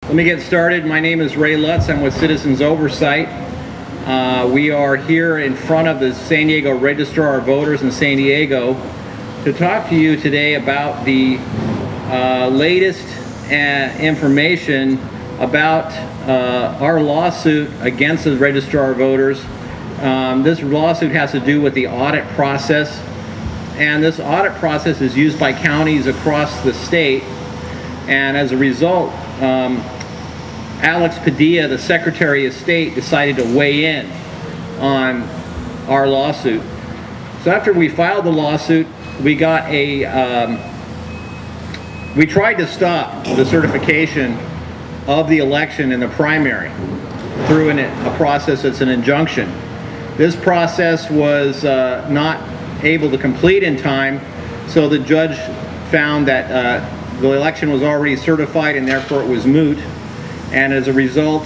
Let me get started. My name is Ray Lutz. I'm with Citizens Oversight. We are here in front of the San Diego Registrar of Voters in San Diego to talk to you today about the latest information about our lawsuit against the Registrar of Voters. This lawsuit has to do with the audit process, and this audit process is used by counties across the state, and as a result, Alex Padilla, the Secretary of State, decided to weigh in on our lawsuit. So after we filed the lawsuit, we got we tried to stop the certification of the election in the primary through a process that's an injunction. This process was not able to complete in time, so the judge found that the election was already certified and therefore it was moot. And as a result,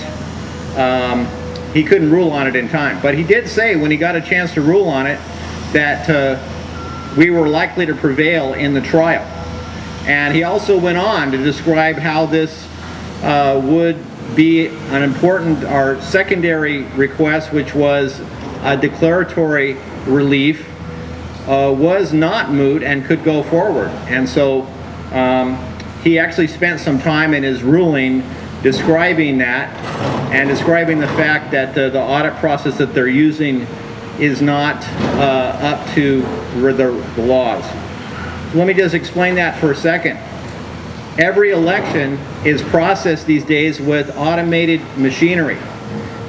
he couldn't rule on it in time. But he did say, when he got a chance to rule on it, that we were likely to prevail in the trial. And he also went on to describe how this would be an important, our secondary request, which was a declaratory relief, was not moot and could go forward. And so he actually spent some time in his ruling describing that and describing the fact that the audit process that they're using is not up to the laws. So let me just explain that for a second. Every election is processed these days with automated machinery.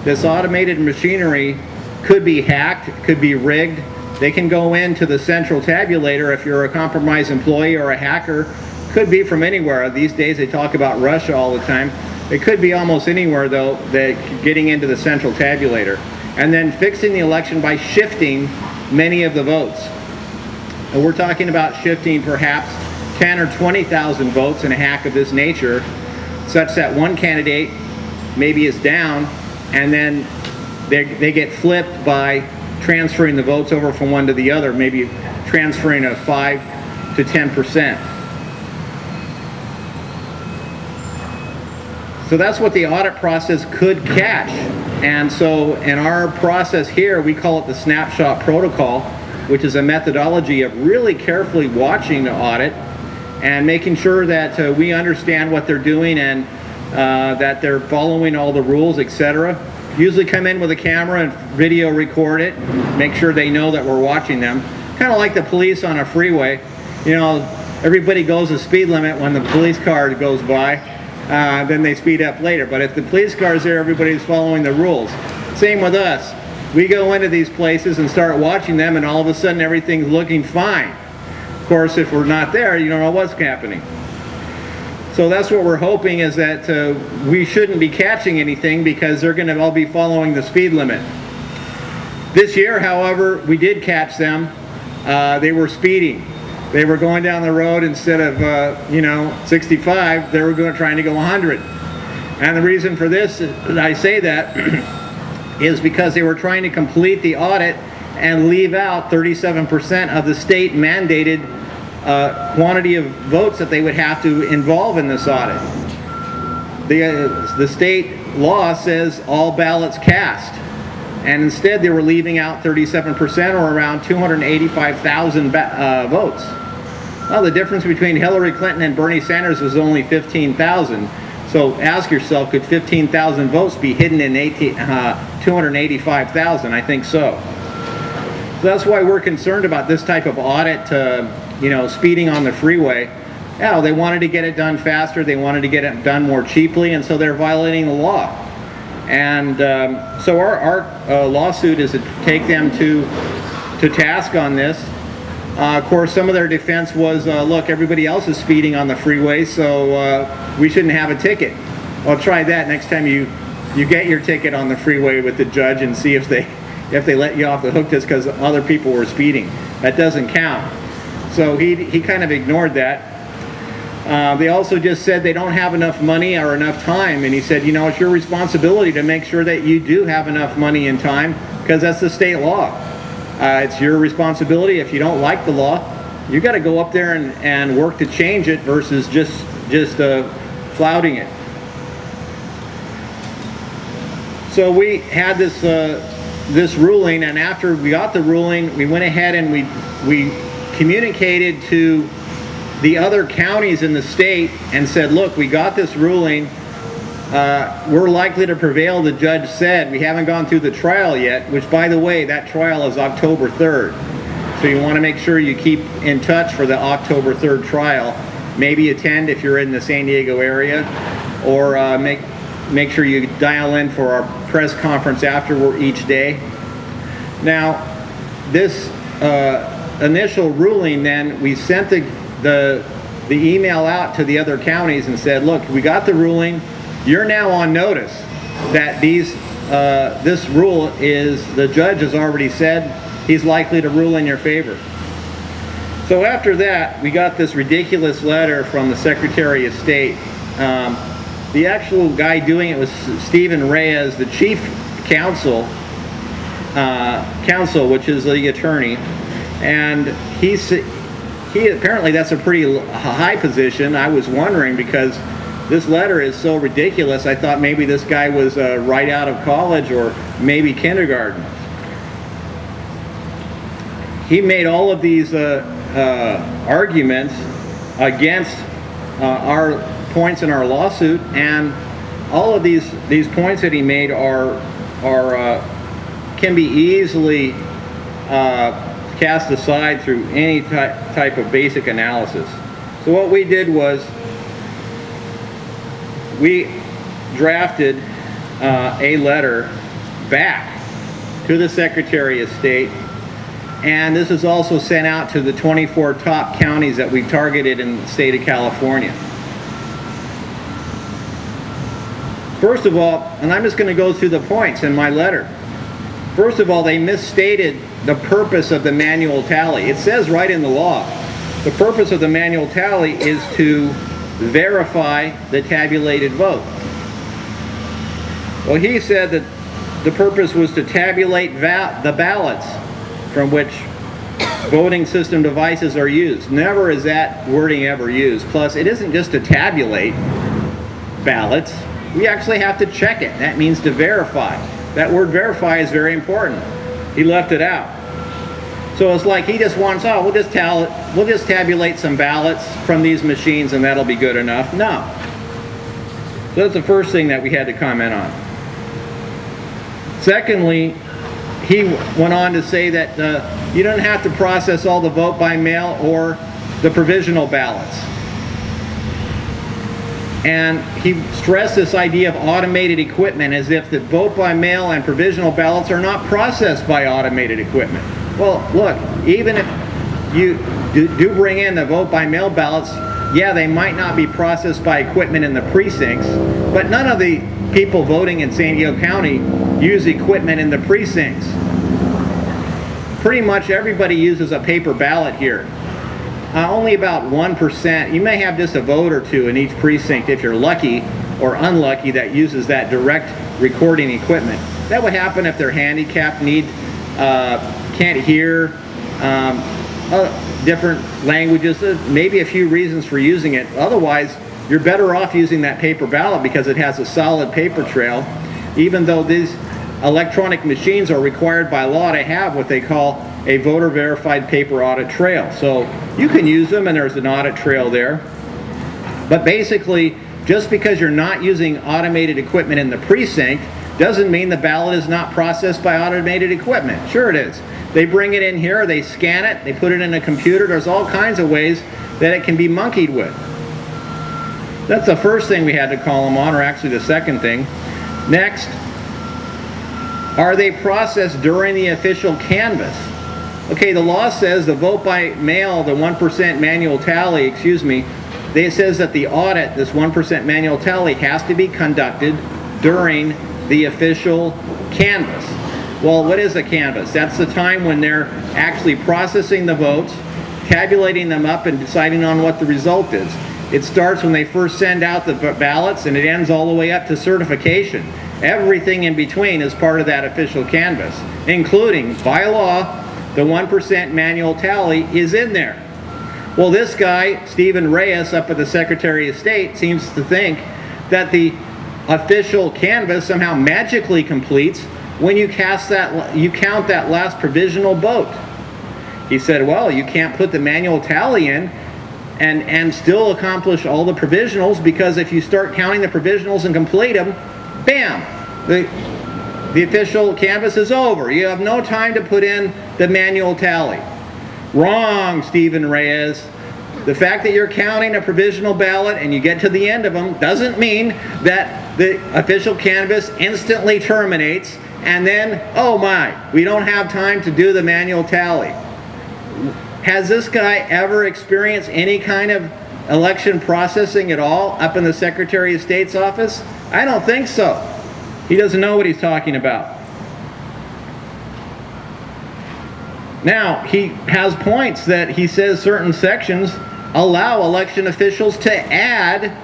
This automated machinery could be hacked, could be rigged. They can go into the central tabulator if you're a compromised employee or a hacker. Could be from anywhere. These days they talk about Russia all the time. It could be almost anywhere, though, that getting into the central tabulator and then fixing the election by shifting many of the votes. And we're talking about shifting perhaps 10 or 20,000 votes in a hack of this nature, such that one candidate maybe is down and then they get flipped by transferring the votes over from one to the other, maybe transferring a 5 to 10%. So that's what the audit process could catch. And so in our process here, we call it the snapshot protocol, which is a methodology of really carefully watching the audit and making sure that we understand what they're doing and that they're following all the rules, etc. Usually come in with a camera and video record it, make sure they know that we're watching them. Kind of like the police on a freeway. You know, everybody goes the speed limit when the police car goes by. Then they speed up later. But if the police car is there, everybody's following the rules. Same with us. We go into these places and start watching them, and all of a sudden everything's looking fine. Of course, if we're not there, you don't know what's happening. So that's what we're hoping, is that we shouldn't be catching anything because they're going to all be following the speed limit. This year, however, we did catch them. They were speeding. They were going down the road instead of 65, they were trying to go 100. And the reason for this, I say that, is because they were trying to complete the audit and leave out 37% of the state mandated quantity of votes that they would have to involve in this audit. The state law says all ballots cast, and instead they were leaving out 37%, or around 285,000 votes. Well, the difference between Hillary Clinton and Bernie Sanders was only 15,000. So ask yourself, could 15,000 votes be hidden in 285,000? I think so. So that's why we're concerned about this type of audit, speeding on the freeway. Yeah, they wanted to get it done faster, they wanted to get it done more cheaply, and so they're violating the law. And so our lawsuit is to take them to task on this. Of course, some of their defense was, look, everybody else is speeding on the freeway, so we shouldn't have a ticket. Well, try that next time you get your ticket on the freeway with the judge and see if they let you off the hook just because other people were speeding. That doesn't count. So he kind of ignored that. They also just said they don't have enough money or enough time, and he said, it's your responsibility to make sure that you do have enough money and time, because that's the state law. It's your responsibility. If you don't like the law, you got to go up there and work to change it versus just flouting it. So we had this ruling, and after we got the ruling, we went ahead and we communicated to the other counties in the state and said, look, we got this ruling. We're likely to prevail, the judge said. We haven't gone through the trial yet, which, by the way, that trial is October 3rd. So you want to make sure you keep in touch for the October 3rd trial. Maybe attend if you're in the San Diego area, or make sure you dial in for our press conference after each day. Now, this initial ruling, then we sent the email out to the other counties and said, look, we got the ruling. You're now on notice that this rule is, the judge has already said he's likely to rule in your favor. So after that, we got this ridiculous letter from the Secretary of State. The actual guy doing it was Stephen Reyes, the chief counsel, which is the attorney, and he apparently that's a pretty high position. I was wondering, because this letter is so ridiculous, I thought maybe this guy was right out of college or maybe kindergarten. He made all of these arguments against our points in our lawsuit, and all of these points that he made can be easily cast aside through any type of basic analysis. So what we did was we drafted a letter back to the Secretary of State, and this is also sent out to the 24 top counties that we've targeted in the state of California. First of all, and I'm just going to go through the points in my letter. First of all, they misstated the purpose of the manual tally. It says right in the law, the purpose of the manual tally is to verify the tabulated vote. Well, he said that the purpose was to tabulate the ballots from which voting system devices are used. Never is that wording ever used. Plus, it isn't just to tabulate ballots. We actually have to check it. That means to verify. That word verify is very important. He left it out. So it's like he just wants, oh, we'll just tabulate some ballots from these machines and that'll be good enough. No. So that's the first thing that we had to comment on. Secondly, he went on to say that you don't have to process all the vote by mail or the provisional ballots. And he stressed this idea of automated equipment, as if the vote by mail and provisional ballots are not processed by automated equipment. Well, look, even if you do bring in the vote by mail ballots, yeah, they might not be processed by equipment in the precincts, but none of the people voting in San Diego County use equipment in the precincts. Pretty much everybody uses a paper ballot here. Only about 1%. You may have just a vote or two in each precinct, if you're lucky or unlucky, that uses that direct recording equipment. That would happen if they're handicapped, can't hear, different languages, maybe a few reasons for using it. Otherwise, you're better off using that paper ballot because it has a solid paper trail, even though these electronic machines are required by law to have what they call a voter verified paper audit trail. So you can use them and there's an audit trail there. But basically, just because you're not using automated equipment in the precinct doesn't mean the ballot is not processed by automated equipment. Sure it is. They bring it in here, they scan it, they put it in a computer. There's all kinds of ways that it can be monkeyed with. That's the first thing we had to call them on, or actually the second thing. Next, are they processed during the official canvass? Okay, the law says the vote by mail, the 1% manual tally, it says that the audit, this 1% manual tally, has to be conducted during the official canvass. Well, what is a canvass? That's the time when they're actually processing the votes, tabulating them up, and deciding on what the result is. It starts when they first send out the ballots, and it ends all the way up to certification. Everything in between is part of that official canvass, including, by law, the 1% manual tally is in there. Well, this guy, Stephen Reyes, up at the Secretary of State, seems to think that the official canvass somehow magically completes when you count that last provisional vote. He said, well, you can't put the manual tally in and still accomplish all the provisionals, because if you start counting the provisionals and complete them, bam, the official canvass is over. You have no time to put in the manual tally. Wrong, Stephen Reyes. The fact that you're counting a provisional ballot and you get to the end of them doesn't mean that the official canvass instantly terminates and then, oh my, we don't have time to do the manual tally. Has this guy ever experienced any kind of election processing at all up in the Secretary of State's office? I don't think so. He doesn't know what he's talking about. Now, he has points that he says certain sections allow election officials to add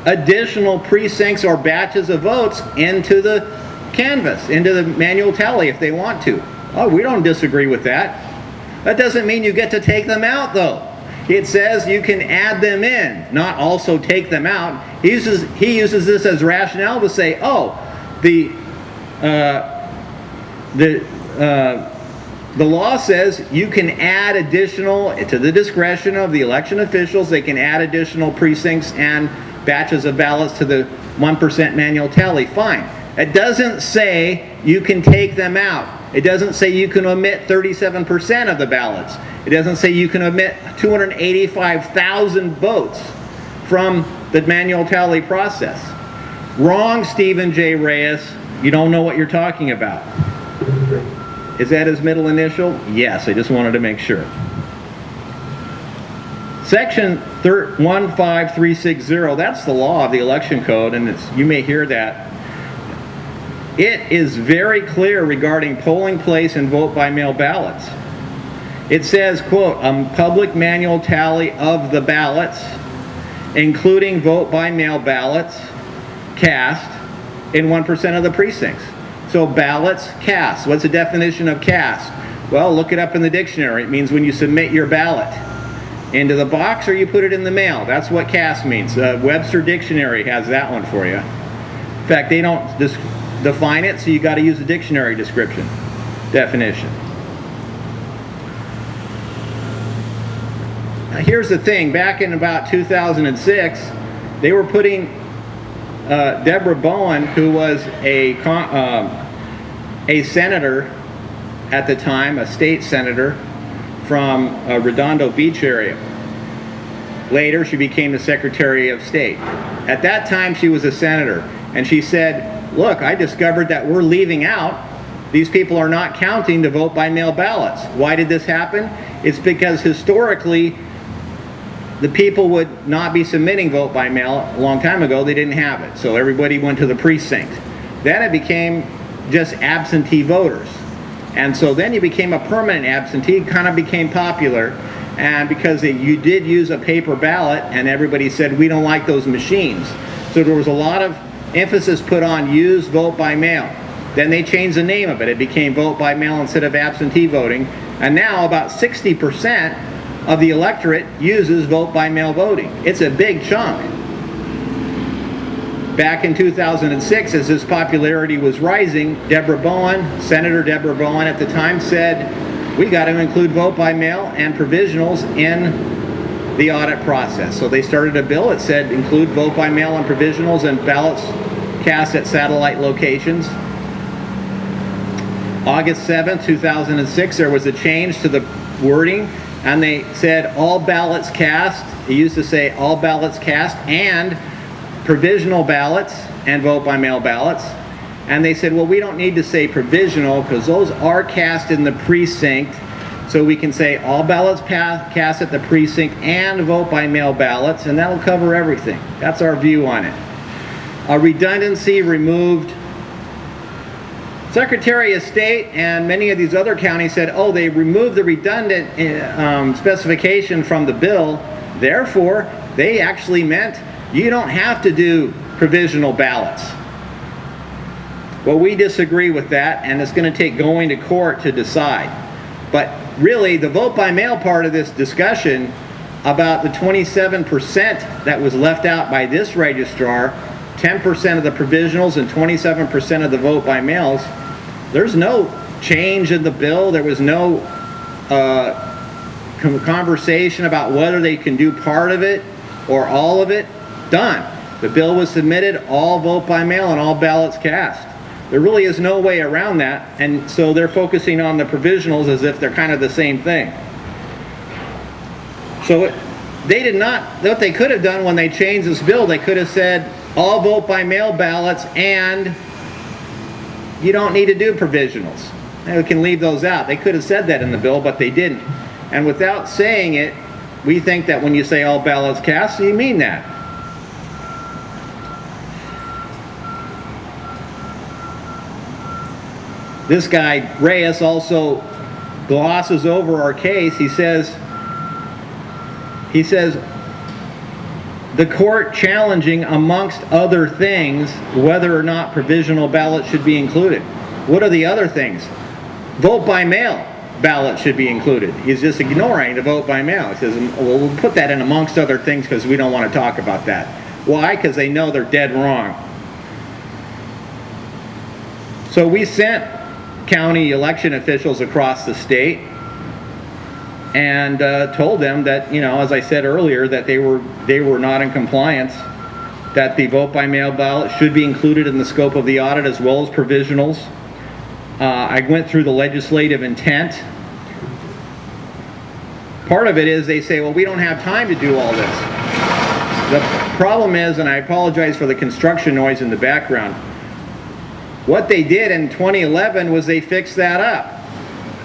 additional precincts or batches of votes into the canvass, into the manual tally if they want to. Oh, we don't disagree with that. That doesn't mean you get to take them out, though. It says you can add them in, not also take them out. He uses this as rationale to say, oh, the law says you can add additional, to the discretion of the election officials, they can add additional precincts and batches of ballots to the 1% manual tally. Fine. It doesn't say you can take them out. It doesn't say you can omit 37% of the ballots. It doesn't say you can omit 285,000 votes from the manual tally process. Wrong, Stephen J. Reyes. You don't know what you're talking about. Is that his middle initial? Yes, I just wanted to make sure. Section 15360, that's the law of the election code, and you may hear that. It is very clear regarding polling place and vote by mail ballots. It says, quote, a public manual tally of the ballots, including vote by mail ballots, cast in 1% of the precincts. So ballots, cast. What's the definition of cast? Well, look it up in the dictionary. It means when you submit your ballot into the box or you put it in the mail. That's what cast means. Webster Dictionary has that one for you. In fact, they don't define it, so you got to use a dictionary definition. Now, here's the thing. Back in about 2006, they were putting Deborah Bowen, who was a senator at the time, a state senator from Redondo Beach area. Later, she became the Secretary of State. At that time, she was a senator, and she said, look, I discovered that we're leaving out, these people are not counting the vote by mail ballots. Why did this happen? It's because historically, the people would not be submitting vote by mail. A long time ago, they didn't have it. So everybody went to the precinct. Then it became just absentee voters. And so then you became a permanent absentee, kind of became popular. And because you did use a paper ballot, and everybody said, we don't like those machines. So there was a lot of emphasis put on use vote by mail. Then they changed the name of it. It became vote by mail instead of absentee voting. And now about 60% of the electorate uses vote by mail voting. It's a big chunk. Back in 2006, as this popularity was rising, Senator Deborah Bowen at the time said, we got to include vote by mail and provisionals in the audit process. So they started a bill that said include vote by mail and provisionals and ballots cast at satellite locations. August 7th, 2006, there was a change to the wording, and they said all ballots cast. It used to say all ballots cast and provisional ballots and vote by mail ballots. And they said, well, we don't need to say provisional because those are cast in the precinct. So we can say all ballots cast at the precinct and vote by mail ballots, and that'll cover everything. That's our view on it. A redundancy removed. Secretary of State and many of these other counties said, oh, they removed the redundant specification from the bill. Therefore, they actually meant you don't have to do provisional ballots. Well, we disagree with that, and it's going to take going to court to decide. But really, the vote by mail part of this discussion about the 27% that was left out by this registrar 10% of the provisionals and 27% of the vote by mails, there's no change in the bill. There was no conversation about whether they can do part of it or all of it. Done. The bill was submitted, all vote by mail and all ballots cast. There really is no way around that, and so they're focusing on the provisionals as if they're kind of the same thing. So they did not, what they could have done when they changed this bill, they could have said all vote by mail ballots and you don't need to do provisionals. And we can leave those out. They could have said that in the bill, but they didn't. And without saying it, we think that when you say all ballots cast, you mean that. This guy, Reyes, also glosses over our case. He says, the court challenging, amongst other things, whether or not provisional ballots should be included. What are the other things? Vote by mail ballots should be included. He's just ignoring the vote by mail. He says, well, we'll put that in amongst other things because we don't want to talk about that. Why? Because they know they're dead wrong. So we sent county election officials across the state and told them that, you know, as I said earlier, that they were not in compliance, that the vote by mail ballot should be included in the scope of the audit as well as provisionals. I went through the legislative intent. Part of it is they say, well, we don't have time to do all this. The problem is, and I apologize for the construction noise in the background, what they did in 2011 was they fixed that up.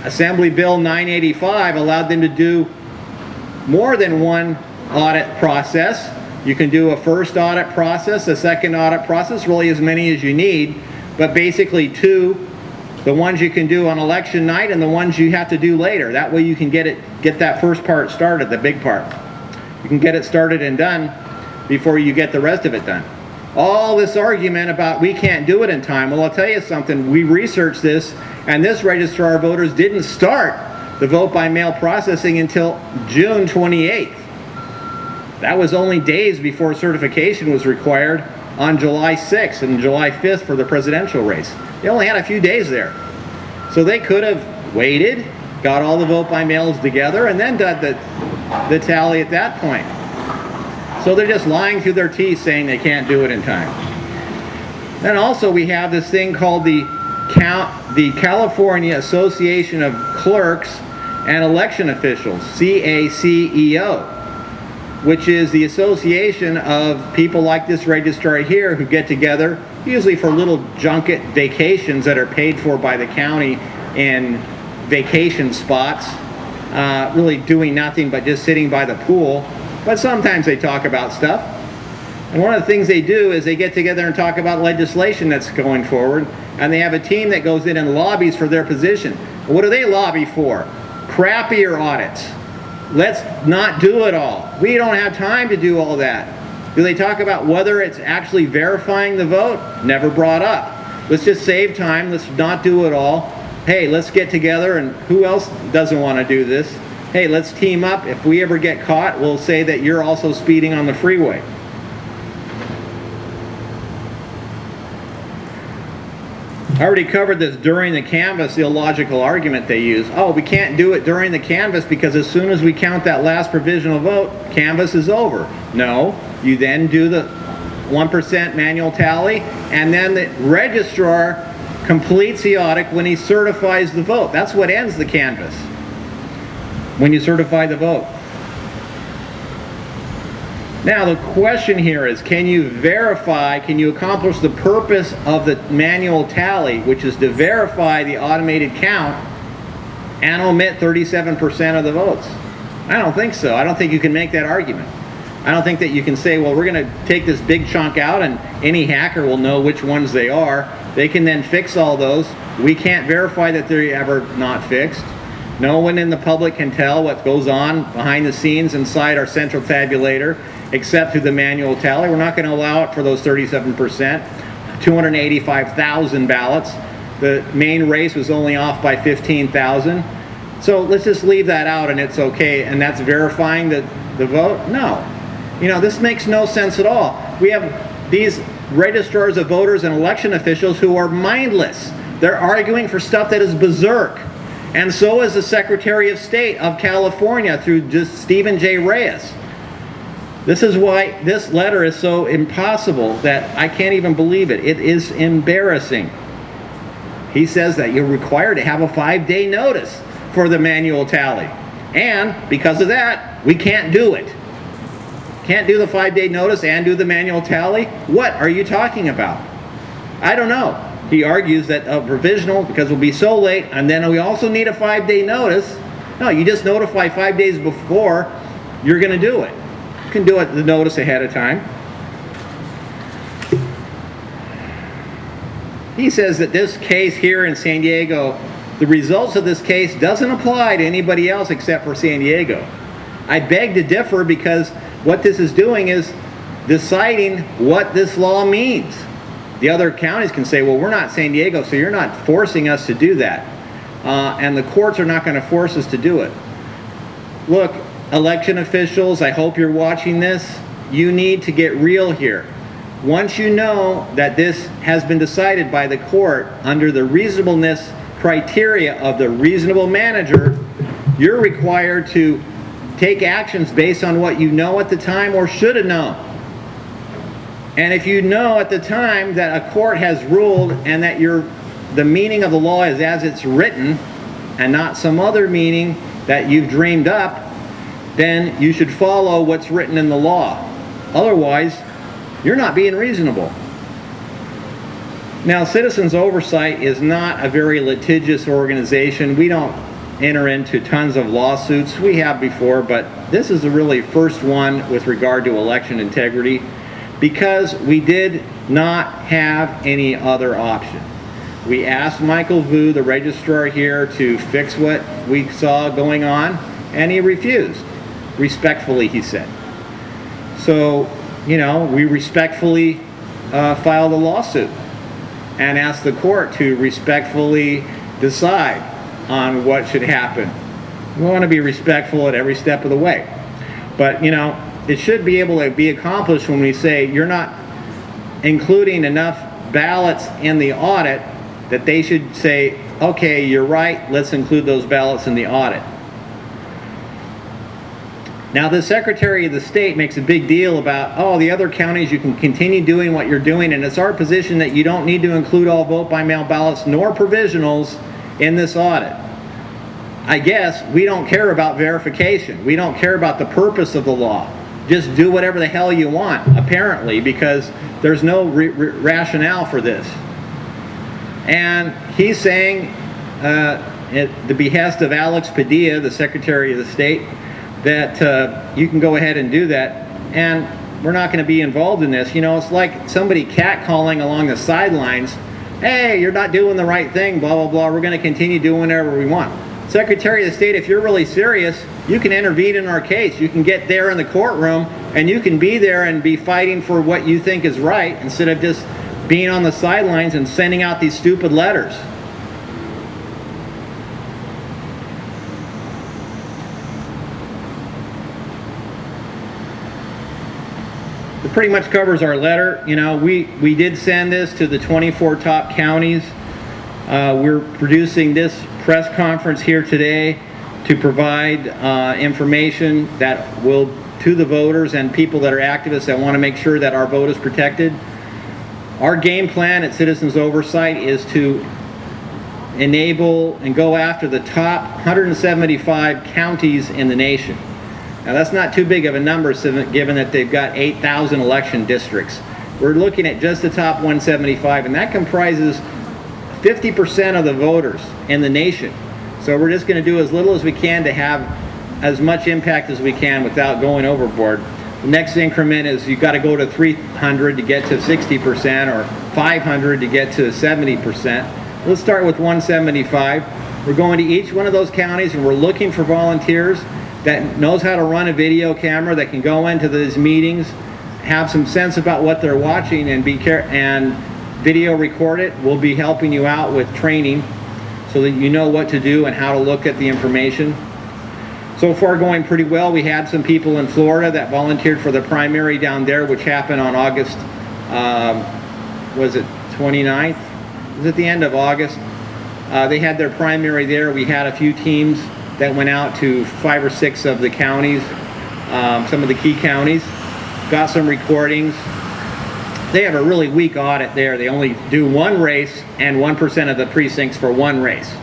Assembly Bill 985 allowed them to do more than one audit process. You can do a first audit process, a second audit process, really as many as you need, but basically two, the ones you can do on election night and the ones you have to do later. That way you can get that first part started, the big part. You can get it started and done before you get the rest of it done. All this argument about we can't do it in time, well, I'll tell you something, we researched this, and this Registrar of Voters didn't start the vote by mail processing until June 28th. That was only days before certification was required on July 6th and July 5th for the presidential race. They only had a few days there. So they could have waited, got all the vote by mails together, and then done the tally at that point. So they're just lying through their teeth saying they can't do it in time. Then also we have this thing called the California Association of Clerks and Election Officials, CACEO, which is the association of people like this registrar here who get together, usually for little junket vacations that are paid for by the county in vacation spots, really doing nothing but just sitting by the pool. But sometimes they talk about stuff. And one of the things they do is they get together and talk about legislation that's going forward, and they have a team that goes in and lobbies for their position. What do they lobby for? Crappier audits. Let's not do it all. We don't have time to do all that. Do they talk about whether it's actually verifying the vote? Never brought up. Let's just save time. Let's not do it all. Hey, let's get together, and who else doesn't want to do this? Hey, let's team up. If we ever get caught, we'll say that you're also speeding on the freeway. I already covered this during the canvass, the illogical argument they use. Oh, we can't do it during the canvass because as soon as we count that last provisional vote, canvass is over. No, you then do the 1% manual tally, and then the registrar completes the audit when he certifies the vote. That's what ends the canvass, when you certify the vote. Now the question here is, can you verify, can you accomplish the purpose of the manual tally, which is to verify the automated count and omit 37% of the votes? I don't think so. I don't think you can make that argument. I don't think that you can say, well, we're going to take this big chunk out and any hacker will know which ones they are. They can then fix all those. We can't verify that they're ever not fixed. No one in the public can tell what goes on behind the scenes inside our central tabulator except through the manual tally. We're not going to allow it for those 37%, 285,000 ballots. The main race was only off by 15,000. So let's just leave that out and it's okay, and that's verifying the vote? No. You know, this makes no sense at all. We have these registrars of voters and election officials who are mindless. They're arguing for stuff that is berserk. And so is the Secretary of State of California through just Stephen J. Reyes. This is why this letter is so impossible that I can't even believe it. It is embarrassing. He says that you're required to have a 5-day notice for the manual tally. And because of that, we can't do it. Can't do the 5-day notice and do the manual tally? What are you talking about? I don't know. He argues that a provisional, because we'll be so late, and then we also need a 5-day notice. No, you just notify 5 days before you're going to do it. You can do it the notice ahead of time. He says that this case here in San Diego, the results of this case doesn't apply to anybody else except for San Diego. I beg to differ, because what this is doing is deciding what this law means. The other counties can say, well, we're not San Diego, so you're not forcing us to do that. And the courts are not going to force us to do it. Look, election officials, I hope you're watching this. You need to get real here. Once you know that this has been decided by the court under the reasonableness criteria of the reasonable manager, you're required to take actions based on what you know at the time or should have known. And if you know at the time that a court has ruled and that the meaning of the law is as it's written and not some other meaning that you've dreamed up, then you should follow what's written in the law. Otherwise, you're not being reasonable. Now, Citizens Oversight is not a very litigious organization. We don't enter into tons of lawsuits. We have before, but this is the really first one with regard to election integrity, because we did not have any other option. We asked Michael Vu, the registrar here, to fix what we saw going on, and he refused. Respectfully, he said. So, you know, we respectfully filed a lawsuit and asked the court to respectfully decide on what should happen. We want to be respectful at every step of the way. But, you know, it should be able to be accomplished when we say you're not including enough ballots in the audit that they should say, okay, you're right, let's include those ballots in the audit. Now, the Secretary of the State makes a big deal about, oh, the other counties, you can continue doing what you're doing, and it's our position that you don't need to include all vote-by-mail ballots nor provisionals in this audit. I guess we don't care about verification. We don't care about the purpose of the law. Just do whatever the hell you want, apparently, because there's no rationale for this. And he's saying, at the behest of Alex Padilla, the Secretary of the State, that you can go ahead and do that, and we're not going to be involved in this. You know, it's like somebody catcalling along the sidelines, hey, you're not doing the right thing, blah, blah, blah, we're going to continue doing whatever we want. Secretary of the State, if you're really serious, you can intervene in our case. You can get there in the courtroom, and you can be there and be fighting for what you think is right, instead of just being on the sidelines and sending out these stupid letters. It pretty much covers our letter. You know, we did send this to the 24 top counties. We're producing this press conference here today to provide information that will, to the voters and people that are activists that want to make sure that our vote is protected. Our game plan at Citizens Oversight is to enable and go after the top 175 counties in the nation. Now, that's not too big of a number given that they've got 8,000 election districts. We're looking at just the top 175, and that comprises 50% of the voters in the nation. So we're just going to do as little as we can to have as much impact as we can without going overboard. The next increment is you've got to go to 300 to get to 60%, or 500 to get to 70%. Let's start with 175. We're going to each one of those counties, and we're looking for volunteers that knows how to run a video camera, that can go into these meetings, have some sense about what they're watching, and and video record it. We'll be helping you out with training so that you know what to do and how to look at the information. So far, going pretty well. We had some people in Florida that volunteered for the primary down there, which happened on August was it 29th? It was at the end of August. They had their primary there. We had a few teams that went out to 5 or 6 of the counties, some of the key counties, got some recordings. They have a really weak audit there. They only do one race and 1% of the precincts for one race.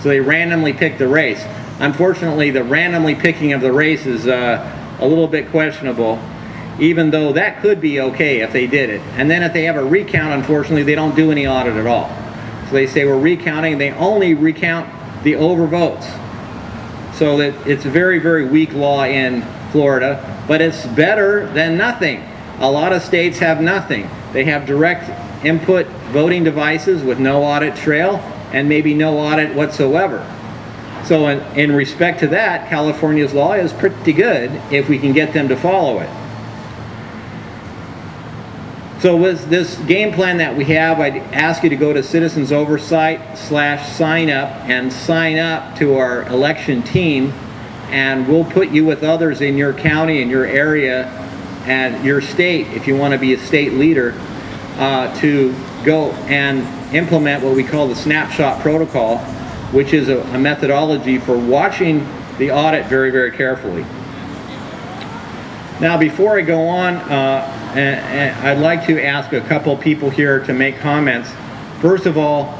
So they randomly pick the race. Unfortunately, the randomly picking of the race is a little bit questionable, even though that could be okay if they did it. And then if they have a recount, unfortunately, they don't do any audit at all. So they say we're recounting, and they only recount the overvotes. So that it's a very, very weak law in Florida, but it's better than nothing. A lot of states have nothing. They have direct input voting devices with no audit trail and maybe no audit whatsoever. So in respect to that, California's law is pretty good if we can get them to follow it. So with this game plan that we have, I'd ask you to go to Citizens Oversight /sign up and sign up to our election team, and we'll put you with others in your county, in your area, and your state, if you want to be a state leader, to go and implement what we call the snapshot protocol, which is a methodology for watching the audit very, very carefully. Now, before I go on, I'd like to ask a couple people here to make comments. First of all,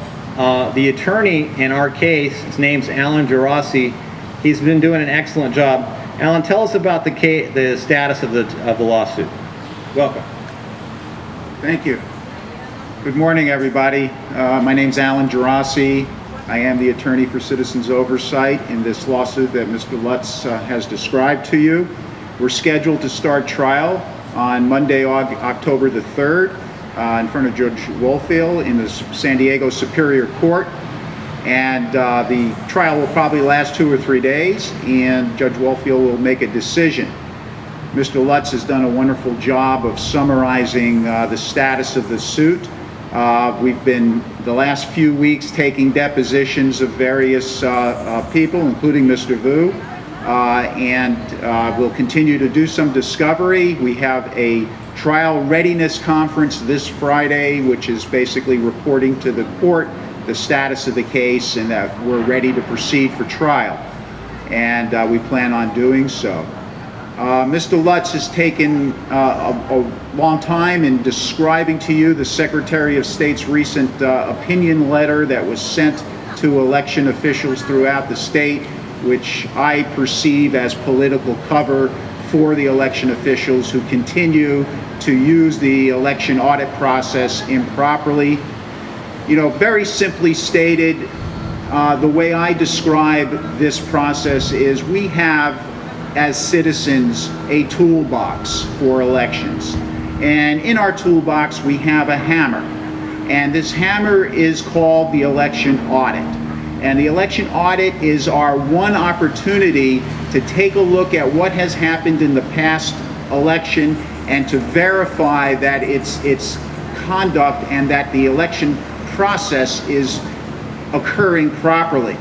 the attorney in our case, his name's Alan Geraci. He's been doing an excellent job. Alan, tell us about the status of the lawsuit. Welcome. Thank you. Good morning, everybody. My name's Alan Geraci. I am the attorney for Citizens Oversight in this lawsuit that Mr. Lutz has described to you. We're scheduled to start trial on Monday, October the 3rd, in front of Judge Woolfield in the San Diego Superior Court. And the trial will probably last 2 or 3 days, and Judge Woolfield will make a decision. Mr. Lutz has done a wonderful job of summarizing the status of the suit. We've been, the last few weeks, taking depositions of various people, including Mr. Vu, and we'll continue to do some discovery. We have a trial readiness conference this Friday, which is basically reporting to the court the status of the case and that we're ready to proceed for trial. And we plan on doing so. Mr. Lutz has taken a long time in describing to you the Secretary of State's recent opinion letter that was sent to election officials throughout the state, which I perceive as political cover for the election officials who continue to use the election audit process improperly. You know, very simply stated, the way I describe this process is we have, as citizens, a toolbox for elections. And in our toolbox, we have a hammer. And this hammer is called the election audit. And the election audit is our one opportunity to take a look at what has happened in the past election and to verify that its conduct and that the election process is occurring properly.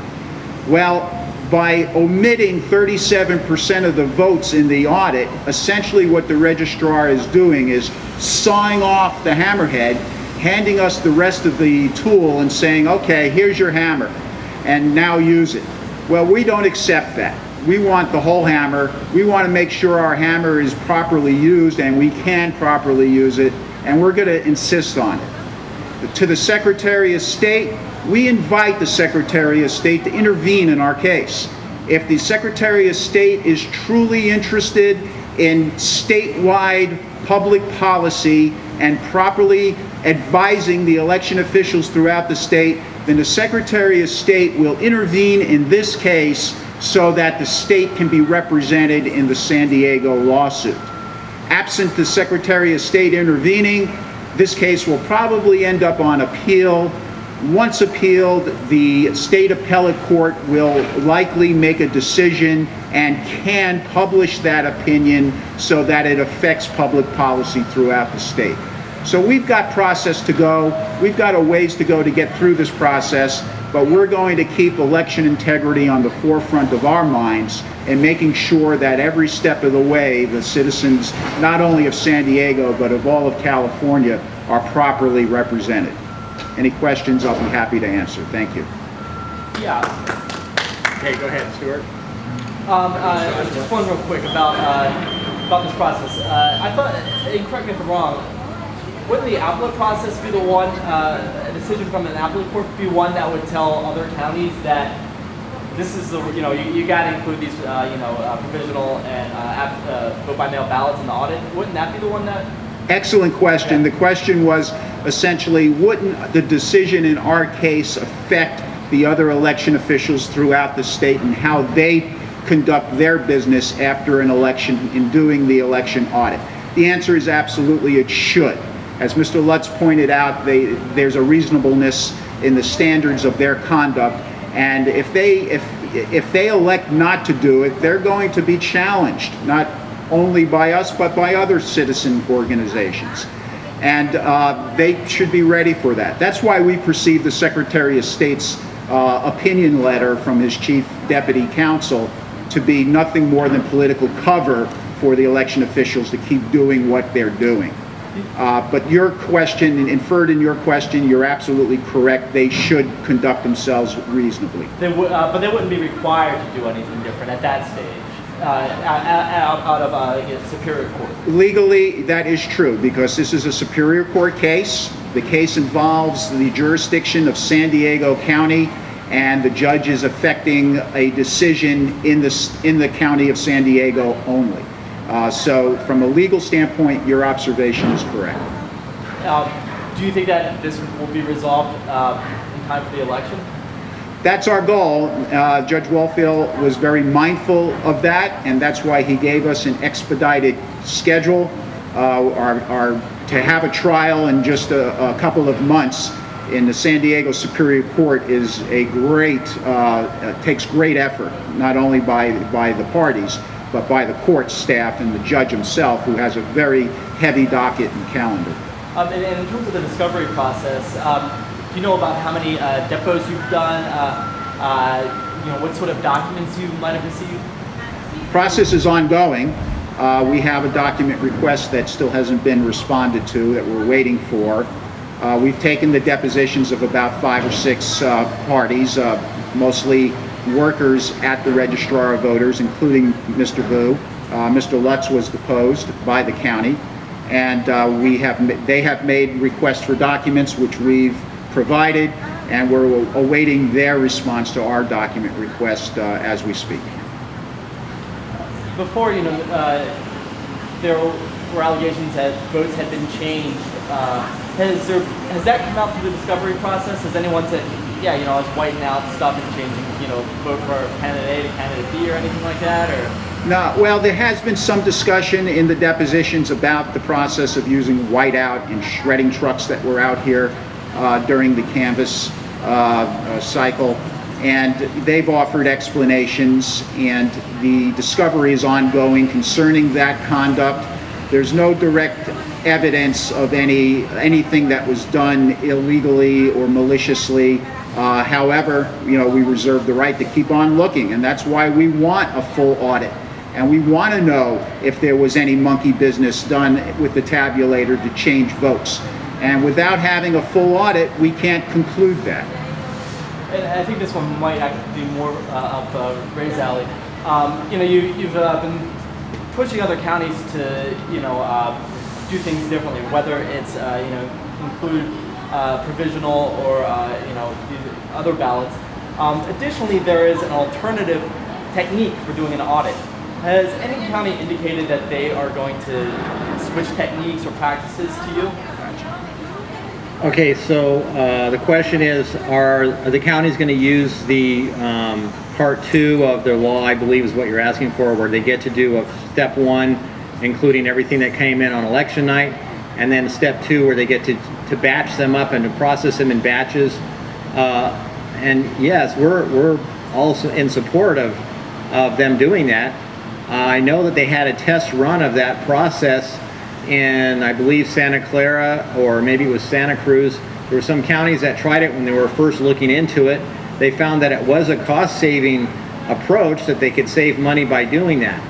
Well, by omitting 37% of the votes in the audit, essentially what the registrar is doing is sawing off the hammerhead, handing us the rest of the tool and saying, okay, here's your hammer, and now use it. Well, we don't accept that. We want the whole hammer. We want to make sure our hammer is properly used and we can properly use it, and we're going to insist on it. To the Secretary of State, we invite the Secretary of State to intervene in our case. If the Secretary of State is truly interested in statewide public policy and properly advising the election officials throughout the state, then the Secretary of State will intervene in this case so that the state can be represented in the San Diego lawsuit. Absent the Secretary of State intervening, this case will probably end up on appeal. Once appealed, the state appellate court will likely make a decision and can publish that opinion so that it affects public policy throughout the state. So we've got process to go. We've got a ways to go to get through this process, but we're going to keep election integrity on the forefront of our minds and making sure that every step of the way the citizens, not only of San Diego, but of all of California, are properly represented. Any questions, I'll be happy to answer. Thank you. Yeah. Okay, go ahead, Stuart. Just one real quick about this process. I thought, and correct me if I'm wrong, wouldn't the appellate process be the one, a decision from an appellate court be one that would tell other counties that this is the, you got to include these, provisional and vote by mail ballots in the audit? Wouldn't that be the one that? Excellent question. The question was essentially, wouldn't the decision in our case affect the other election officials throughout the state and how they conduct their business after an election in doing the election audit? The answer is absolutely it should. As Mr. Lutz pointed out, there's a reasonableness in the standards of their conduct, and if they elect not to do it, they're going to be challenged, not only by us, but by other citizen organizations. And they should be ready for that. That's why we perceive the Secretary of State's opinion letter from his chief deputy counsel to be nothing more than political cover for the election officials to keep doing what they're doing. But your question, inferred in your question, you're absolutely correct. They should conduct themselves reasonably. But they wouldn't be required to do anything different at that stage. Out of Superior Court. Legally, that is true, because this is a Superior Court case. The case involves the jurisdiction of San Diego County, and the judge is affecting a decision in the county of San Diego only. So from a legal standpoint, your observation is correct. Do you think that this will be resolved in time for the election? That's our goal. Judge Wellfield was very mindful of that, and that's why he gave us an expedited schedule. To have a trial in just a couple of months in the San Diego Superior Court is a great, takes great effort, not only by the parties, but by the court staff and the judge himself, who has a very heavy docket and calendar. And in terms of the discovery process, do you know about how many depots you've done? What sort of documents you might have received? Process is ongoing. We have a document request that still hasn't been responded to, that we're waiting for. We've taken the depositions of about 5 or 6 parties, mostly workers at the Registrar of Voters, including Mr. Vu. Mr. Lutz was deposed by the county, and they have made requests for documents, which we've provided, and we're awaiting their response to our document request as we speak. Before, there were allegations that votes had been changed. Has that come out through the discovery process? Has anyone said, yeah, I was whiting out stuff and changing, vote for candidate A to candidate B or anything like that, or? No, well, there has been some discussion in the depositions about the process of using whiteout and shredding trucks that were out here during the canvass cycle, and they've offered explanations, and the discovery is ongoing concerning that conduct. There's no direct evidence of anything that was done illegally or maliciously. However, we reserve the right to keep on looking, and that's why we want a full audit. And we want to know if there was any monkey business done with the tabulator to change votes. And without having a full audit, we can't conclude that. And I think this one might actually be more up Ray's alley. You've been pushing other counties to, do things differently, whether it's, include provisional or, these other ballots. Additionally, there is an alternative technique for doing an audit. Has any county indicated that they are going to switch techniques or practices to you? Okay, so the question is, are the counties going to use the part 2 of their law, I believe is what you're asking for, where they get to do a step 1, including everything that came in on election night, and then step 2 where they get to batch them up and to process them in batches. And yes, we're also in support of them doing that. I know that they had a test run of that process in, I believe, Santa Clara, or maybe it was Santa Cruz. There were some counties that tried it when they were first looking into it. They found that it was a cost-saving approach, that they could save money by doing that.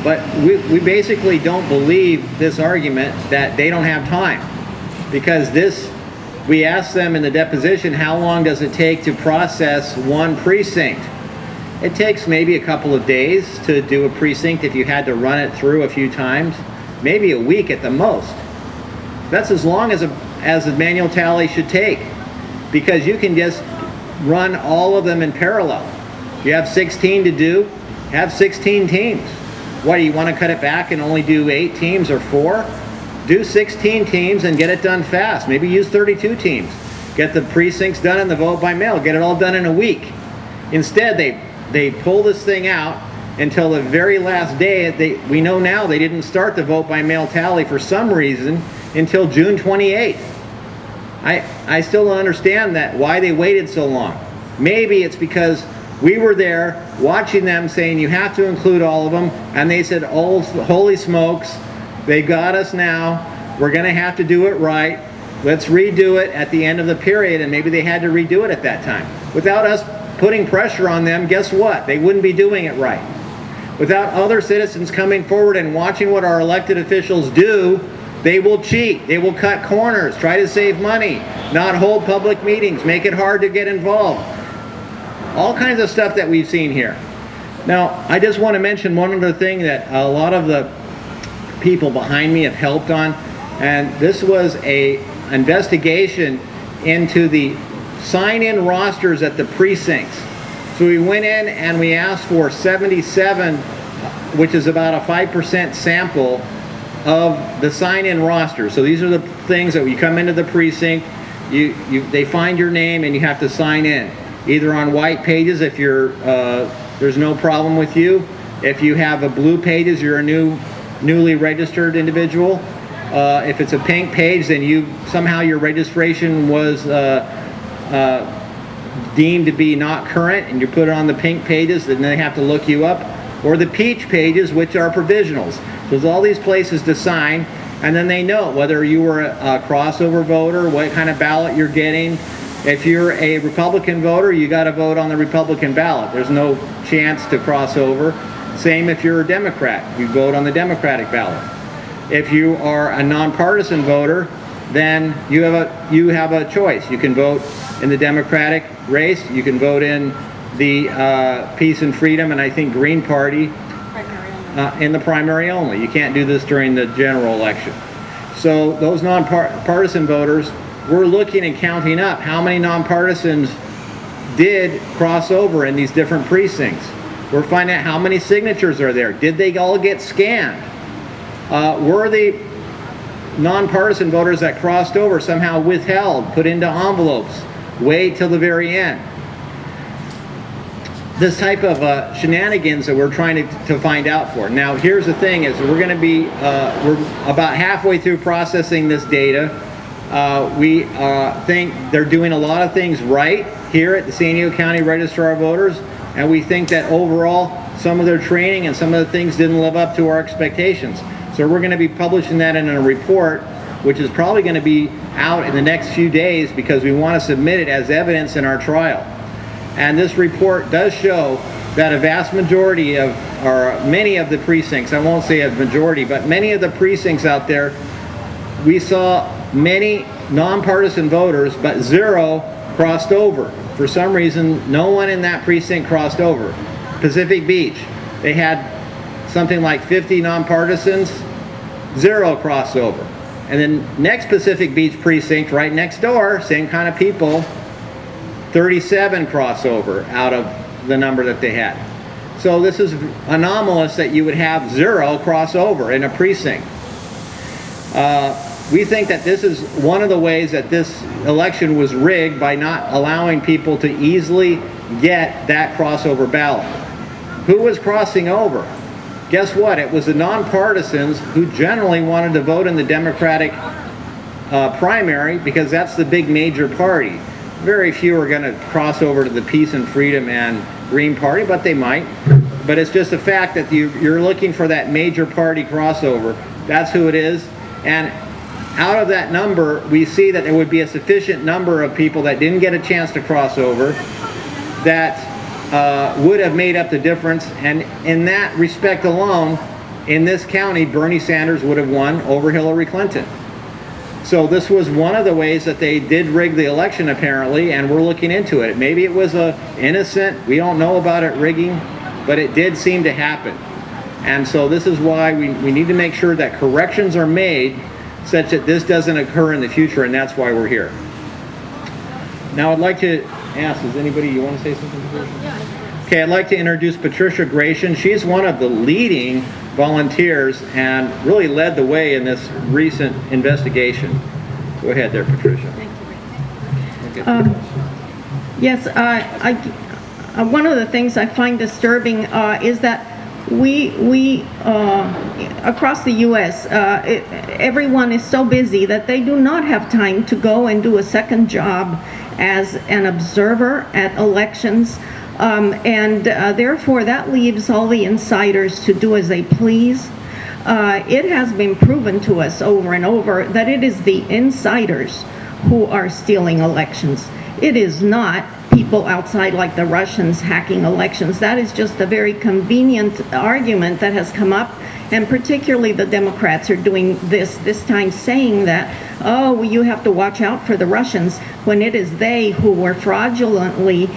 But we basically don't believe this argument that they don't have time, because we asked them in the deposition, how long does it take to process one precinct? It takes maybe a couple of days to do a precinct if you had to run it through a few times, maybe a week at the most. That's as long as a manual tally should take, because you can just run all of them in parallel. You have 16 to do, have 16 teams. What, do you want to cut it back and only do 8 teams or 4? Do 16 teams and get it done fast. Maybe use 32 teams. Get the precincts done and the vote by mail. Get it all done in a week. Instead, they pull this thing out until the very last day. We know now they didn't start the vote by mail tally for some reason until June 28th. I still don't understand why they waited so long. Maybe it's because we were there watching them saying you have to include all of them, and they said, oh, holy smokes, they got us now. We're going to have to do it right. Let's redo it at the end of the period, and maybe they had to redo it at that time. Without us putting pressure on them, guess what? They wouldn't be doing it right. Without other citizens coming forward and watching what our elected officials do, they will cheat. They will cut corners, try to save money, not hold public meetings, make it hard to get involved. All kinds of stuff that we've seen here. Now, I just want to mention one other thing that a lot of the people behind me have helped on, and this was an investigation into the sign-in rosters at the precincts. So we went in and we asked for 77, which is about a 5% sample of the sign-in roster. So these are the things that you come into the precinct, they find your name and you have to sign in, either on white pages if there's no problem with you. If you have a blue pages, you're a newly registered individual. If it's a pink page, then somehow your registration was deemed to be not current, and you put it on the pink pages, then they have to look you up. Or the peach pages, which are provisionals. So there's all these places to sign, and then they know whether you were a crossover voter, what kind of ballot you're getting. If you're a Republican voter, you got to vote on the Republican ballot. There's no chance to cross over. Same if you're a Democrat, you vote on the Democratic ballot. If you are a nonpartisan voter, then you have a choice. You can vote in the Democratic race, you can vote in the Peace and Freedom and I think Green Party in the primary only. You can't do this during the general election. So those nonpartisan voters, we're looking and counting up how many nonpartisans did cross over in these different precincts. We're finding out how many signatures are there. Did they all get scanned? Were the nonpartisan voters that crossed over somehow withheld, put into envelopes, wait till the very end? This type of shenanigans that we're trying to find out for. Now, here's the thing: is we're going to be we're about halfway through processing this data. We think they're doing a lot of things right here at the San Diego County Registrar of Voters, and we think that overall some of their training and some of the things didn't live up to our expectations. So we're going to be publishing that in a report, which is probably going to be out in the next few days because we want to submit it as evidence in our trial. And this report does show that a vast majority of, or many of the precincts, I won't say a majority, but many of the precincts out there, we saw many nonpartisan voters, but 0 crossed over. For some reason, no one in that precinct crossed over. Pacific Beach, they had something like 50 nonpartisans, 0 crossed over. And then next Pacific Beach precinct, right next door, same kind of people, 37 crossover out of the number that they had. So this is anomalous that you would have 0 crossover in a precinct. We think that this is one of the ways that this election was rigged, by not allowing people to easily get that crossover ballot. Who was crossing over? Guess what? It was the nonpartisans who generally wanted to vote in the Democratic primary, because that's the big major party. Very few are going to cross over to the Peace and Freedom and Green Party, but they might. But it's just a fact that you're looking for that major party crossover. That's who it is. And out of that number, we see that there would be a sufficient number of people that didn't get a chance to cross over that would have made up the difference. And in that respect alone, in this county, Bernie Sanders would have won over Hillary Clinton. So this was one of the ways that they did rig the election, apparently, and we're looking into it. Maybe it was innocent, we don't know about it rigging, but it did seem to happen. And so this is why we need to make sure that corrections are made such that this doesn't occur in the future, and that's why we're here. Now I'd like to ask, does anybody, you want to say something, Patricia? Yeah. Okay, I'd like to introduce Patricia Gracian. She's one of the leading volunteers and really led the way in this recent investigation. Go ahead there, Patricia. Thank you. Yes, one of the things I find disturbing is that we across the U.S., everyone is so busy that they do not have time to go and do a second job as an observer at elections. Therefore, that leaves all the insiders to do as they please. It has been proven to us over and over that it is the insiders who are stealing elections. It is not people outside like the Russians hacking elections. That is just a very convenient argument that has come up, and particularly the Democrats are doing this time, saying that, oh, well, you have to watch out for the Russians, when it is they who were fraudulently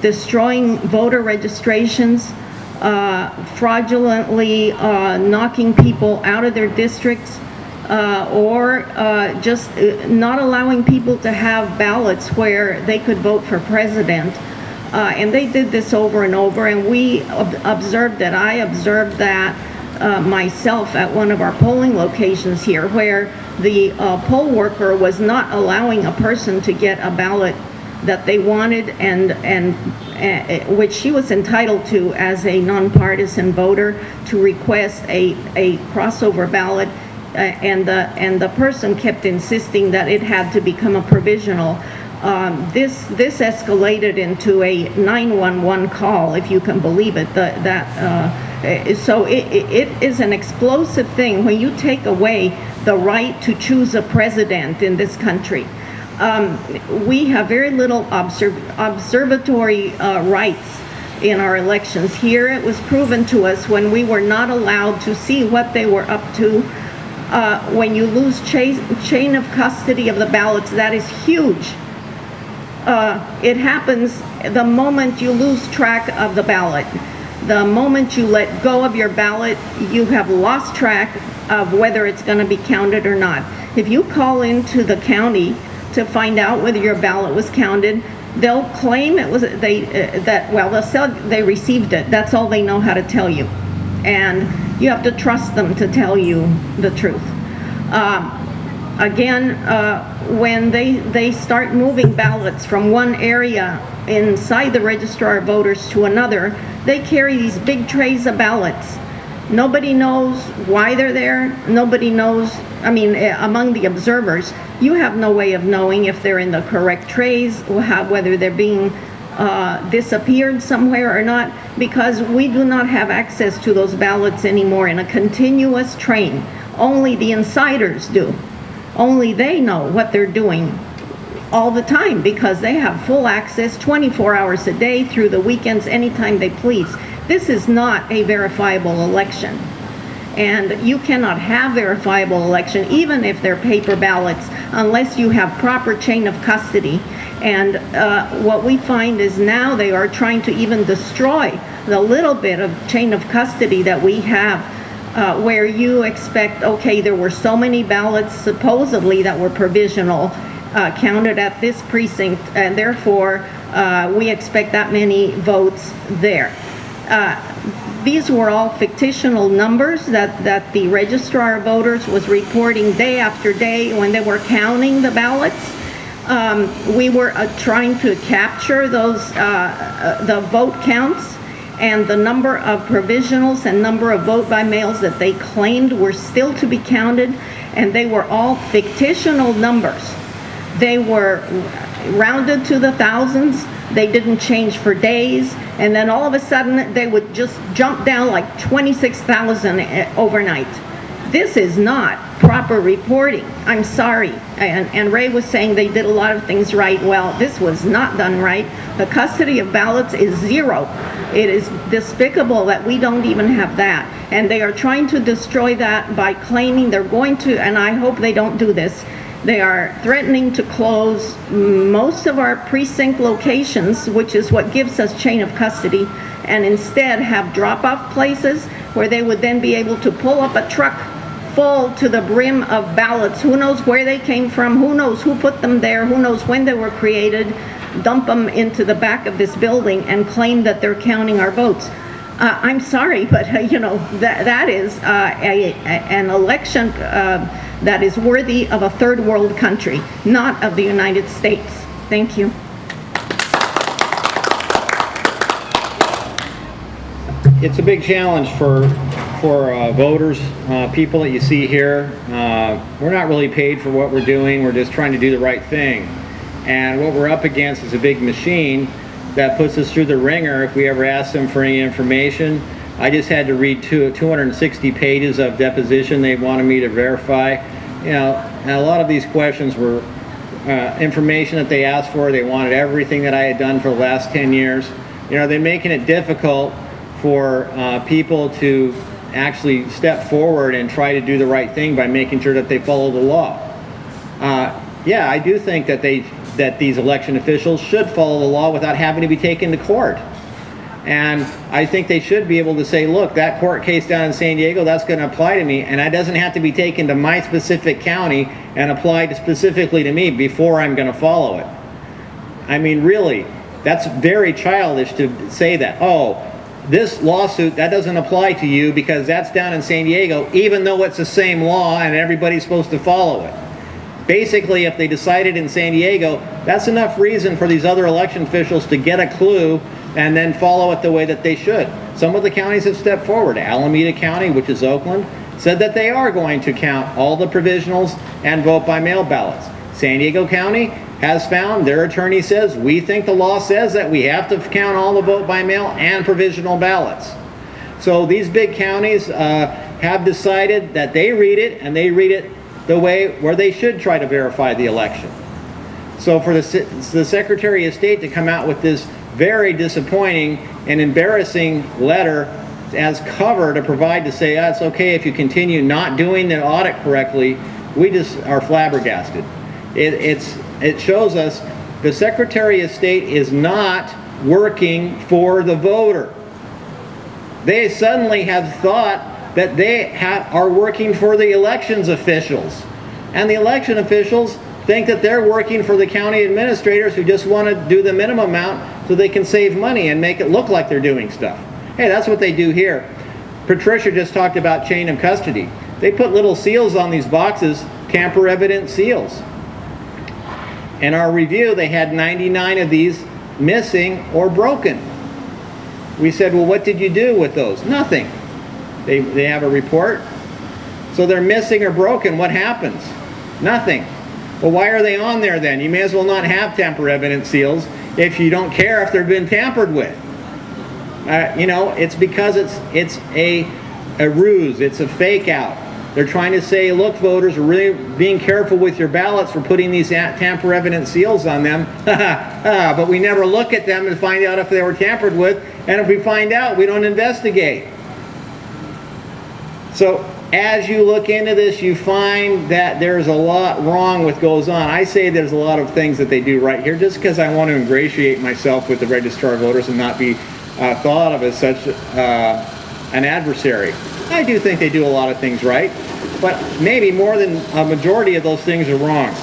destroying voter registrations, fraudulently knocking people out of their districts, or just not allowing people to have ballots where they could vote for president. And they did this over and over, and we observed that. I observed that myself at one of our polling locations here, where the poll worker was not allowing a person to get a ballot that they wanted, and which she was entitled to as a nonpartisan voter, to request a crossover ballot, and the person kept insisting that it had to become a provisional. This escalated into a 911 call, if you can believe it. So it is an explosive thing when you take away the right to choose a president in this country. We have very little observatory rights in our elections. Here it was proven to us when we were not allowed to see what they were up to. When you lose chain of custody of the ballots, that is huge. It happens the moment you lose track of the ballot. The moment you let go of your ballot, you have lost track of whether it's going to be counted or not. If you call into the county to find out whether your ballot was counted, they'll claim it was they'll say they received it. That's all they know how to tell you, and you have to trust them to tell you the truth. When they start moving ballots from one area inside the Registrar of Voters to another, they carry these big trays of ballots. Nobody knows why they're there. Nobody knows, among the observers, you have no way of knowing if they're in the correct trays, or whether they're being disappeared somewhere or not, because we do not have access to those ballots anymore in a continuous train. Only the insiders do. Only they know what they're doing all the time, because they have full access 24 hours a day, through the weekends, anytime they please. This is not a verifiable election. And you cannot have verifiable election, even if they're paper ballots, unless you have proper chain of custody. And what we find is now they are trying to even destroy the little bit of chain of custody that we have, where you expect, okay, there were so many ballots supposedly that were provisional counted at this precinct, and therefore we expect that many votes there. These were all fictional numbers that the Registrar of Voters was reporting day after day when they were counting the ballots. We were trying to capture those the vote counts and the number of provisionals and number of vote by mails that they claimed were still to be counted, and they were all fictional numbers. They were rounded to the thousands. They didn't change for days, and then all of a sudden they would just jump down like 26,000 overnight. This is not proper reporting. I'm sorry. And Ray was saying they did a lot of things right. Well, this was not done right. The custody of ballots is 0. It is despicable that we don't even have that. And they are trying to destroy that by claiming they're going to, and I hope they don't do this, they are threatening to close most of our precinct locations, which is what gives us chain of custody, and instead have drop-off places where they would then be able to pull up a truck full to the brim of ballots. Who knows where they came from, who knows who put them there, who knows when they were created, dump them into the back of this building and claim that they're counting our votes. I'm sorry, but you know, that is an election that is worthy of a third world country, not of the United States. Thank you. It's a big challenge for voters, people that you see here. We're not really paid for what we're doing. We're just trying to do the right thing. And what we're up against is a big machine that puts us through the ringer if we ever ask them for any information. I just had to read 260 pages of deposition they wanted me to verify. You know, and a lot of these questions were information that they asked for. They wanted everything that I had done for the last 10 years. You know, they're making it difficult for people to actually step forward and try to do the right thing by making sure that they follow the law. Yeah, I do think that these election officials should follow the law without having to be taken to court. And I think they should be able to say, look, that court case down in San Diego, that's going to apply to me, and it doesn't have to be taken to my specific county and applied specifically to me before I'm going to follow it. I mean, really, that's very childish to say that. Oh, this lawsuit, that doesn't apply to you because that's down in San Diego, even though it's the same law and everybody's supposed to follow it. Basically, if they decided in San Diego, that's enough reason for these other election officials to get a clue and then follow it the way that they should. Some of the counties have stepped forward. Alameda County, which is Oakland, said that they are going to count all the provisionals and vote by mail ballots. San Diego County has found, their attorney says, we think the law says that we have to count all the vote by mail and provisional ballots. So these big counties have decided that they read it, and they read it the way where they should try to verify the election. So for the Secretary of State to come out with this very disappointing and embarrassing letter as cover to provide to say, it's okay if you continue not doing the audit correctly, we just are flabbergasted. It shows us the Secretary of State is not working for the voter. They suddenly have thought that they are working for the elections officials. And the election officials think that they're working for the county administrators who just want to do the minimum amount so they can save money and make it look like they're doing stuff. Hey, that's what they do here. Patricia just talked about chain of custody. They put little seals on these boxes, tamper evident seals. In our review, they had 99 of these missing or broken. We said, well, what did you do with those? Nothing. They have a report. So they're missing or broken. What happens? Nothing. Well, why are they on there then? You may as well not have tamper evident seals if you don't care if they've been tampered with. You know, it's because it's a ruse. It's a fake out. They're trying to say, look, voters are really being careful with your ballots for putting these tamper evident seals on them. But we never look at them to find out if they were tampered with. And if we find out, we don't investigate. So as you look into this, you find that there's a lot wrong with goes on. I say there's a lot of things that they do right here just because I want to ingratiate myself with the Registrar of Voters and not be thought of as such an adversary. I do think they do a lot of things right, but maybe more than a majority of those things are wrong.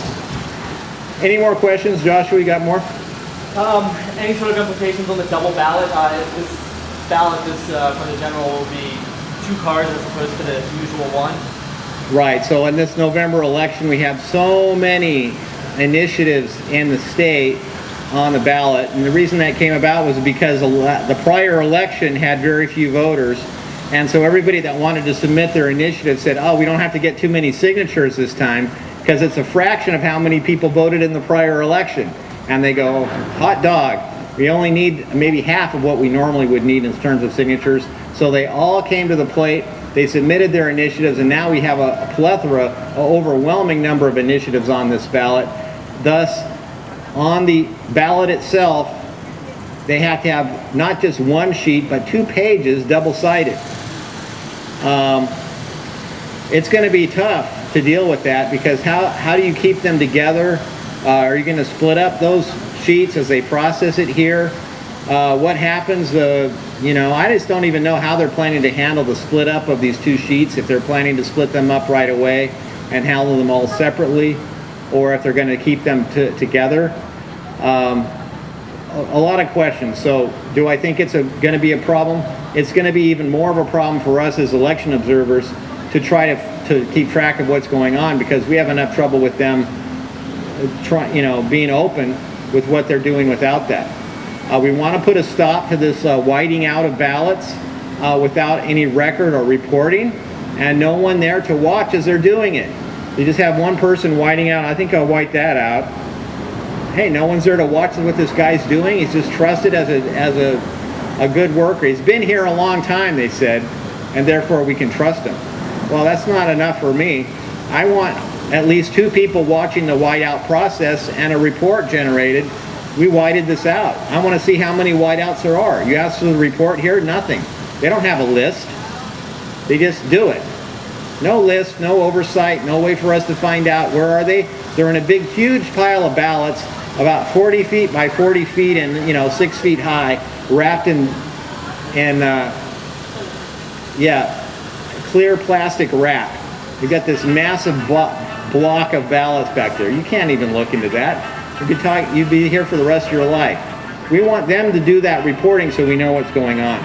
Any more questions? Joshua, you got more? Any sort of implications on the double ballot? This ballot for the general will be 2 cards as opposed to the usual one? Right, so in this November election we have so many initiatives in the state on the ballot, and the reason that came about was because the prior election had very few voters, and so everybody that wanted to submit their initiative said, oh, we don't have to get too many signatures this time because it's a fraction of how many people voted in the prior election. And they go, hot dog, we only need maybe half of what we normally would need in terms of signatures. So they all came to the plate They submitted their initiatives, and now we have a plethora, an overwhelming number of initiatives on this ballot. Thus, on the ballot itself, they have to have not just one sheet, but 2 pages, double-sided. It's going to be tough to deal with that, because how do you keep them together? Are you going to split up those sheets as they process it here? What happens, I just don't even know how they're planning to handle the split up of these 2 sheets, if they're planning to split them up right away and handle them all separately, or if they're going to keep them together. A lot of questions. So do I think it's going to be a problem? It's going to be even more of a problem for us as election observers to try to keep track of what's going on, because we have enough trouble with them being open with what they're doing without that. We want to put a stop to this whiting out of ballots without any record or reporting, and no one there to watch as they're doing it. They just have one person whiting out. I think I'll white that out. Hey, no one's there to watch what this guy's doing. He's just trusted as a good worker. He's been here a long time, they said, and therefore we can trust him. Well, that's not enough for me. I want at least 2 people watching the whiteout process and a report generated. We whited this out. I want to see how many whiteouts there are. You ask for the report here, nothing. They don't have a list. They just do it. No list, no oversight, no way for us to find out where are they. They're in a big, huge pile of ballots, about 40 feet by 40 feet and 6 feet high, wrapped in clear plastic wrap. You got this massive block of ballots back there. You can't even look into that. You'd be here for the rest of your life. We want them to do that reporting so we know what's going on.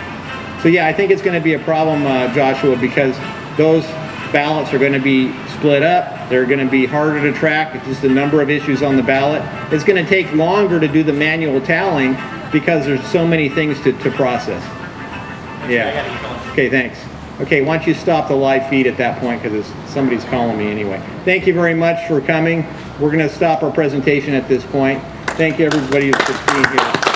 So yeah, I think it's going to be a problem, Joshua, because those ballots are going to be split up. They're going to be harder to track. It's just the number of issues on the ballot. It's going to take longer to do the manual tallying because there's so many things to process. Yeah. Okay, thanks. Okay, why don't you stop the live feed at that point, because somebody's calling me anyway. Thank you very much for coming. We're going to stop our presentation at this point. Thank you, everybody, for being here.